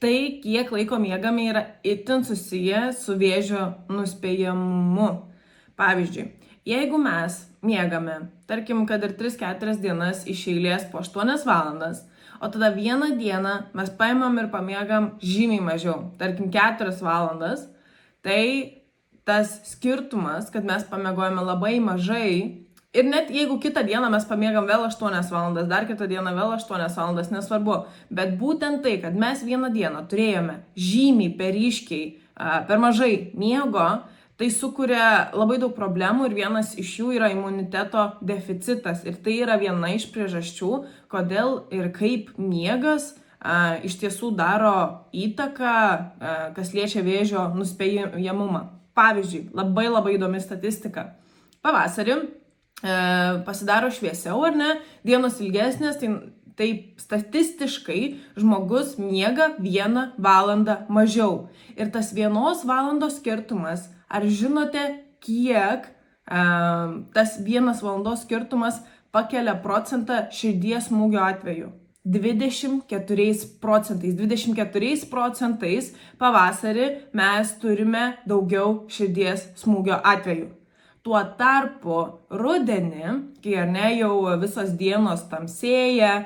Tai, kiek laiko miegame, yra itin susiję su vėžio nuspėjamumu. Pavyzdžiui, jeigu mes miegame, tarkim, kad ir 3-4 dienas iš eilės po 8 valandas, o tada vieną dieną mes paimam ir pamiegam žymiai mažiau, tarkim 4 valandas, tai tas skirtumas, kad mes pamiegojame labai mažai, ir net jeigu kitą dieną mes pamiegam vėl 8 valandas, dar kitą dieną vėl 8 valandas, nesvarbu, bet būtent tai, kad mes vieną dieną turėjome žymiai per ryškiai, per mažai miego, tai sukuria labai daug problemų ir vienas iš jų yra imuniteto deficitas. Ir tai yra viena iš priežasčių, kodėl ir kaip miegas iš tiesų daro įtaką, kas liečia vėžio nuspėjamumą. Pavyzdžiui, labai įdomi statistika. Pavasarį pasidaro šviesiau, ar ne, dienos ilgesnės, tai statistiškai žmogus miega 1 valandą mažiau. Ir tas 1 valandos skirtumas, ar žinote, kiek tas 1 valandos skirtumas pakelia procentą širdies smūgio atveju? 24%. 24% pavasarį mes turime daugiau širdies smūgio atvejų. Tuo tarpu rudenį, kai ar ne jau visos dienos tamsėja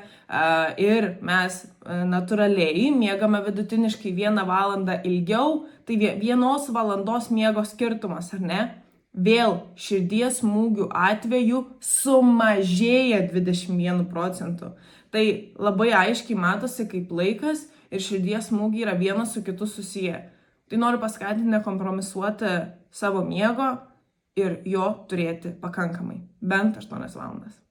ir mes natūraliai miegame vidutiniškai 1 valandą ilgiau, tai 1 valandos miego skirtumas, ar ne, vėl širdies smūgių atvejų sumažėja 21%. Tai labai aiškiai matosi, kaip laikas ir širdies smūgiai yra vienas su kitu susiję. Tai noriu paskatinti nekompromisuoti savo miego ir jo turėti pakankamai, bent 8 valandas.